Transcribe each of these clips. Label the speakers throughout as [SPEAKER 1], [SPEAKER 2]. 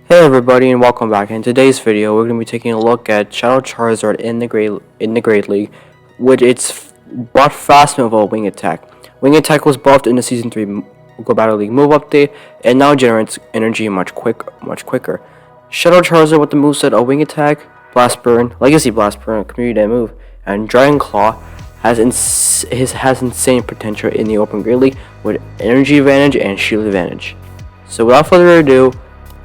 [SPEAKER 1] Hey everybody, and welcome back. In today's video, we're going to be taking a look at Shadow Charizard in the Great League, with its buff fast move of Wing Attack. Wing Attack was buffed in the Season 3 Go Battle League move update, and now generates energy much quicker. Shadow Charizard with the moveset of Wing Attack, Blast Burn, Legacy Blast Burn, Community Day move, and Dragon Claw has insane potential in the Open Great League with energy advantage and shield advantage. So without further ado,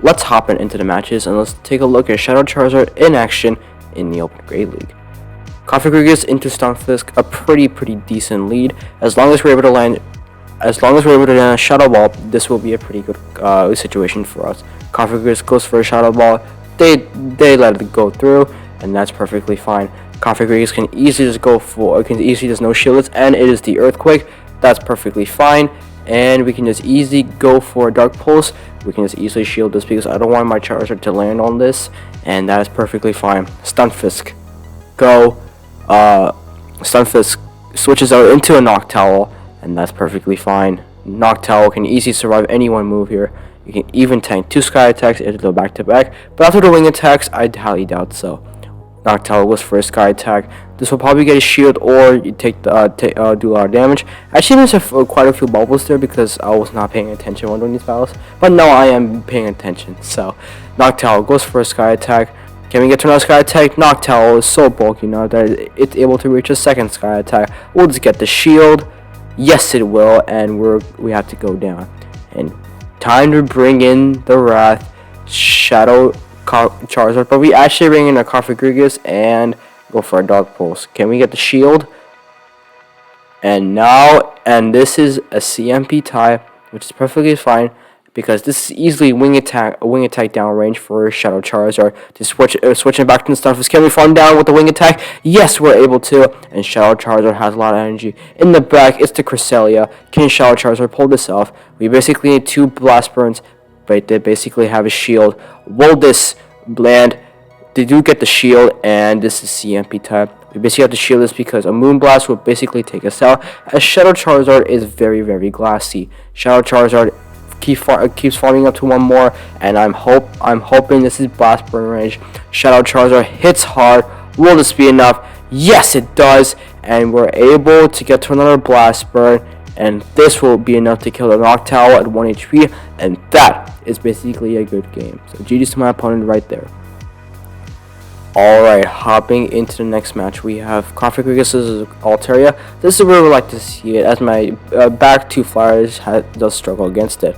[SPEAKER 1] let's hop into the matches and let's take a look at Shadow Charizard in action in the Open Great League. Cofagrigus into Stunfisk, a pretty decent lead. As long as we're able to land a Shadow Ball, this will be a pretty good situation for us. Cofagrigus goes for a Shadow Ball, they let it go through, and that's perfectly fine. Cofagrigus can easily just no shields, and it is the Earthquake. That's perfectly fine. And we can just easily go for a Dark Pulse. We can just easily shield this because I don't want my Charizard to land on this, and that is perfectly fine. Stunfisk, go. Stunfisk switches out into a Noctowl, and that's perfectly fine. Noctowl can easily survive any one move here. You can even tank 2 Sky Attacks into the back-to-back, but after the Wing Attacks, I highly doubt so. Noctowl goes for a Sky Attack. This will probably get a shield, or you do a lot of damage. Actually, there's quite a few bubbles there because I was not paying attention when doing these battles. But now I am paying attention. So, Noctowl goes for a Sky Attack. Can we get to another Sky Attack? Noctowl is so bulky now that it's able to reach a second Sky Attack. We'll just get the shield. Yes, it will, and we have to go down. And time to bring in the Wrath Shadow Charizard, but we actually bring in a Cofagrigus and go for a Dark Pulse. Can we get the shield? And this is a CMP tie, which is perfectly fine because this is easily a wing attack downrange for Shadow Charizard. To switching back to the Stunfisk. Can we farm down with the Wing Attack? Yes, we're able to. And Shadow Charizard has a lot of energy. In the back, it's the Cresselia. Can Shadow Charizard pull this off? We basically need 2 Blast Burns, but they basically have a shield. Will this land? They do get the shield, and this is CMP type. We basically have to shield this because a Moonblast will basically take us out, as Shadow Charizard is very glassy. Shadow Charizard keeps farming up to 1 more, and I'm hoping this is Blast Burn range. Shadow Charizard hits hard. Will this be enough? Yes, it does, and we're able to get to another Blast Burn, and this will be enough to kill the Noctowl at 1 HP, and that is basically a good game. So GG's to my opponent right there. Alright, hopping into the next match, we have Cofagrigus' Altaria. This is where we like to see it, as my back 2 flyers does struggle against it.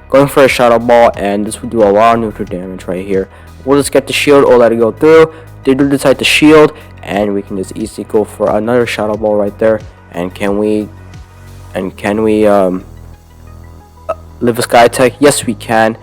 [SPEAKER 1] Going for a Shadow Ball, and this will do a lot of neutral damage right here. We'll just get the shield or let it go through. They do decide to shield, and we can just easily go for another Shadow Ball right there. And can we live a Sky Attack? Yes, we can.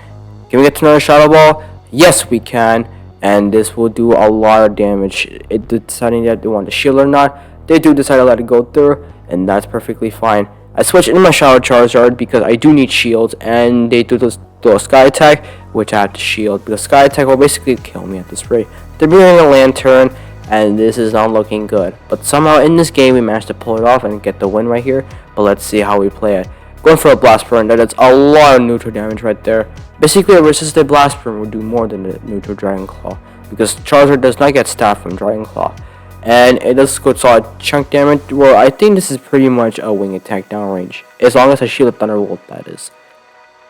[SPEAKER 1] Can we get to another Shadow Ball? Yes, we can. And this will do a lot of damage. Deciding that they want to shield or not, they do decide to let it go through, and that's perfectly fine. I switch in my Shadow Charizard because I do need shields, and they do a Sky Attack, which I have to shield because Sky Attack will basically kill me at this rate. They're bringing a Lantern, and this is not looking good. But somehow in this game we managed to pull it off and get the win right here. But let's see how we play it. Going for a Blast Burn, that's a lot of neutral damage right there. Basically, a resisted Blast Burn would do more than a neutral Dragon Claw, because Charizard does not get staff from Dragon Claw. And it does go solid chunk damage. Well, I think this is pretty much a Wing Attack downrange, as long as I shield a Thunderbolt, that is.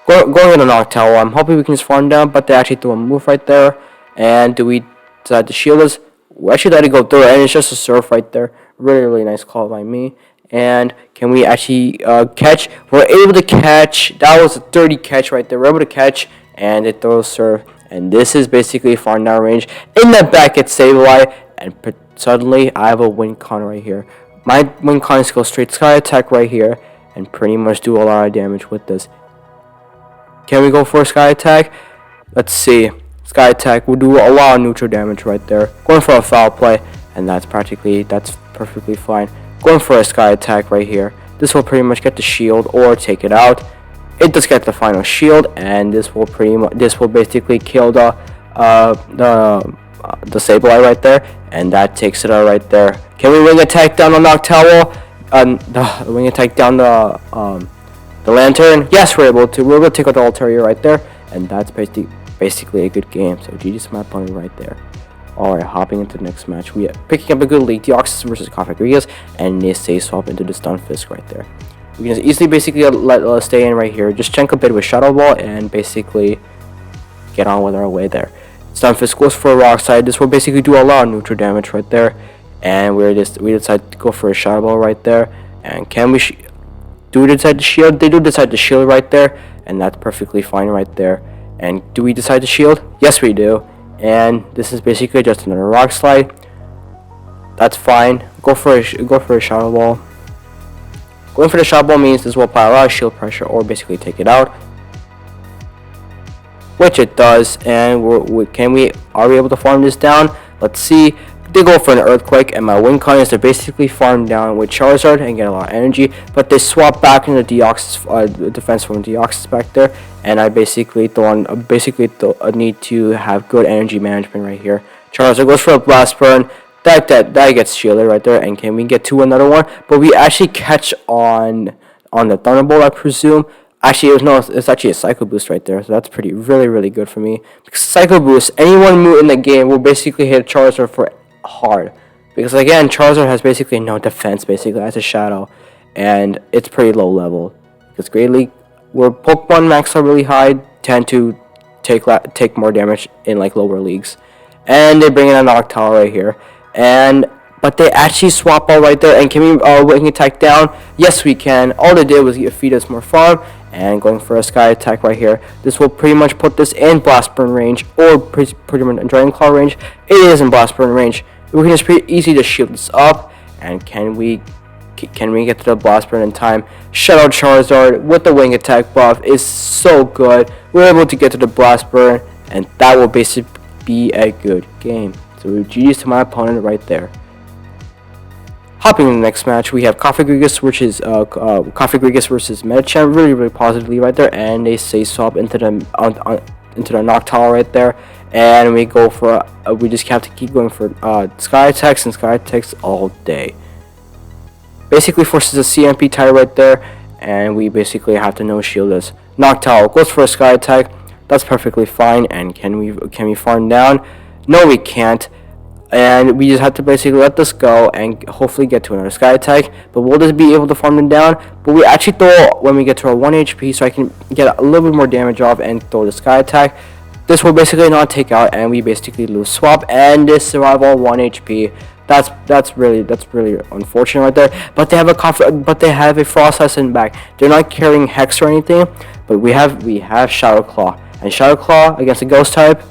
[SPEAKER 1] Going into Noctowl, I'm hoping we can just farm down, but they actually threw a move right there. And do we decide to shield this? We actually let it go through, and it's just a Surf right there. Really nice call by me. And can we actually catch? We're able to catch. That was a 30 catch right there. We're able to catch, and it throws Surf. And this is basically farm down range. In the back, it's Sableye, and suddenly I have a win con right here. My win con is go straight Sky Attack right here, and pretty much do a lot of damage with this. Can we go for a Sky Attack? Let's see. Sky Attack will do a lot of neutral damage right there. Going for a Foul Play, and that's perfectly fine. Going for a Sky Attack right here. This will pretty much get the shield or take it out. It does get the final shield, and this will basically kill the Sableye right there, and that takes it out right there. Can we Wing Attack down on Noctowl? The Wing Attack down the Lantern? Yes, we're able to. We're able to take out the Altaria right there, and that's basically basically a good game. So GG's to my opponent right there. Alright, hopping into the next match, we are picking up a good league, Deoxys versus Coffee Rodriguez, and they stay swap into the Stunfisk right there. We can easily basically let stay in right here, just chunk a bit with Shadow Ball, and basically get on with our way there. Stunfisk goes for a Rock Slide. This will basically do a lot of neutral damage right there, and we decide to go for a Shadow Ball right there. And can we do we decide to shield? They do decide to shield right there, and that's perfectly fine right there. And do we decide to shield? Yes, we do. And this is basically just another Rock Slide. That's fine. Go for a Shadow Ball. Going for the Shadow Ball means this will apply a lot of shield pressure or basically take it out, which it does. And are we able to farm this down? Let's see. They go for an Earthquake, and my win con is to basically farm down with Charizard and get a lot of energy, but they swap back into Deoxys, defense from Deoxys back there, and I basically need to have good energy management right here. Charizard goes for a Blast Burn. That gets shielded right there, and can we get to another one? But we actually catch on the Thunderbolt, I presume. Actually, it's actually a Psycho Boost right there, so that's really good for me. Because Psycho Boost, anyone move in the game will basically hit Charizard for hard. Because again, Charizard has basically no defense, basically as a Shadow, and it's pretty low level. Because Great League, where Pokemon max are really high, tend to take more damage in like lower leagues. And they bring in a Noctowl right here, but they actually swap all right there. And can we wing attack down? Yes, we can. All they did was feed us more farm, and going for a Sky Attack right here. This will pretty much put this in Blast Burn range, or pretty much in Dragon Claw range. It is in Blast Burn range. We can just pretty easy to shield this up. And can we get to the Blast Burn in time? Shut out Charizard with the wing attack buff is so good. We're able to get to the Blast Burn, and that will basically be a good game. So GG's to my opponent right there. Hopping in the next match, we have Coffee Rodriguez, which is Coffee Rodriguez versus Medicham, really positively right there, and they say swap into the Noctowl right there, and we go for we just have to keep going for Sky Attacks and Sky Attacks all day. Basically forces a CMP tie right there, and we basically have to no shield this. Noctowl goes for a Sky Attack. That's perfectly fine. And can we farm down? No, we can't. And we just have to basically let this go and hopefully get to another Sky Attack. But we'll just be able to farm them down. But we actually throw when we get to our 1 HP, so I can get a little bit more damage off and throw the Sky Attack. This will basically not take out, and we basically lose swap and this survival 1 HP. That's really unfortunate right there. But they have a Frost Assassin back. They're not carrying Hex or anything, but we have Shadow Claw, and Shadow Claw against a Ghost type.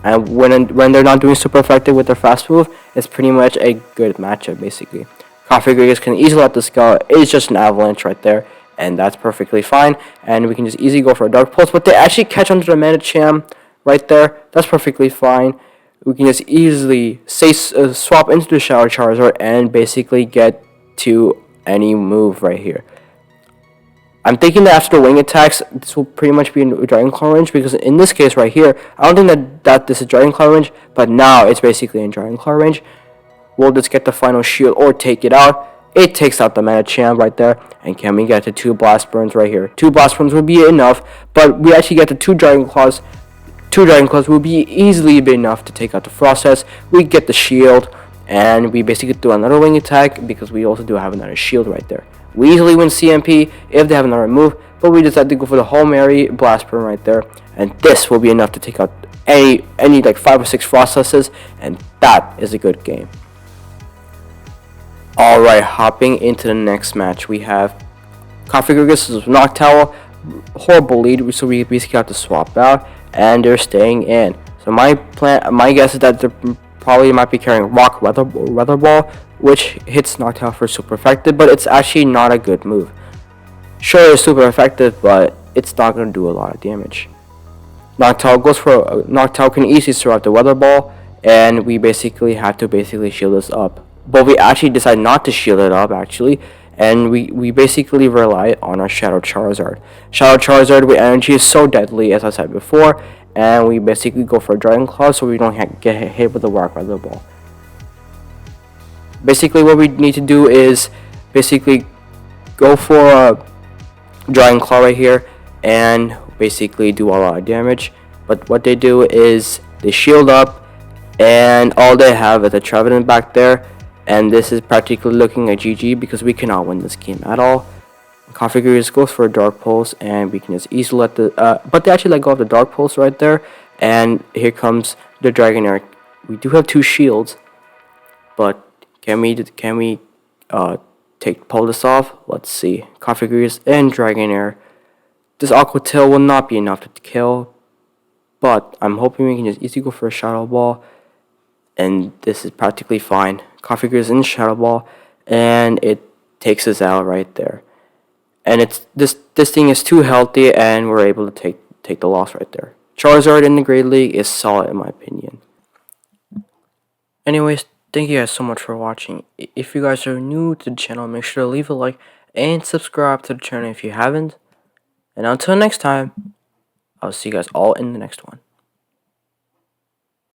[SPEAKER 1] And when they're not doing super effective with their fast move, it's pretty much a good matchup basically. Coffee Rodriguez can easily let this go. It's just an Avalanche right there, and that's perfectly fine. And we can just easily go for a Dark Pulse, but they actually catch onto the Medicham right there. That's perfectly fine. We can just easily swap into the Shadow Charizard and basically get to any move right here. I'm thinking that after the wing attacks, this will pretty much be in Dragon Claw range, because in this case right here, I don't think that this is Dragon Claw range, but now it's basically in Dragon Claw range. We'll just get the final shield or take it out. It takes out the Medicham right there, and can we get to 2 Blast Burns right here? 2 Blast Burns would be enough, but we actually get to 2 Dragon Claws. 2 Dragon Claws will be easily be enough to take out the Frost Test. We get the shield, and we basically do another wing attack because we also do have another shield right there. We easily win CMP if they have another move, but we decided to go for the Hail Mary Blast Burn right there, and this will be enough to take out any like 5 or 6 Frost Tests, and that is a good game. Alright, hopping into the next match, we have Coffee Rodriguez versus Noctowl. Horrible lead, so we basically have to swap out, and they're staying in. So my guess is that they probably might be carrying Rock Weather Ball, which hits Noctowl for super effective, but it's actually not a good move. Sure, it's super effective, but it's not going to do a lot of damage. Noctowl can easily survive the Weather Ball, and we basically have to shield this up. But we actually decide not to shield it up actually, and we basically rely on our Shadow Charizard. Shadow Charizard with energy is so deadly, as I said before, and we basically go for a Dragon Claw so we don't get hit with the Rock Weather Ball. Basically what we need to do is basically go for a Dragon Claw right here and basically do a lot of damage. But what they do is they shield up, and all they have is a Trevenant back there, and this is practically looking at GG because we cannot win this game at all. Configures goes for a Dark Pulse, and we can just easily let the but they actually let go of the Dark Pulse right there, and here comes the Dragonair. We do have 2 shields, but can we pull this off? Let's see. Configures and Dragonair. This Aqua Tail will not be enough to kill, but I'm hoping we can just easily go for a Shadow Ball, and this is practically fine. Configures in Shadow Ball, and it takes us out right there. And it's this thing is too healthy, and we're able to take the loss right there. Charizard in the Great League is solid in my opinion. Anyways, thank you guys so much for watching. If you guys are new to the channel, make sure to leave a like and subscribe to the channel if you haven't. And until next time, I'll see you guys all in the next one.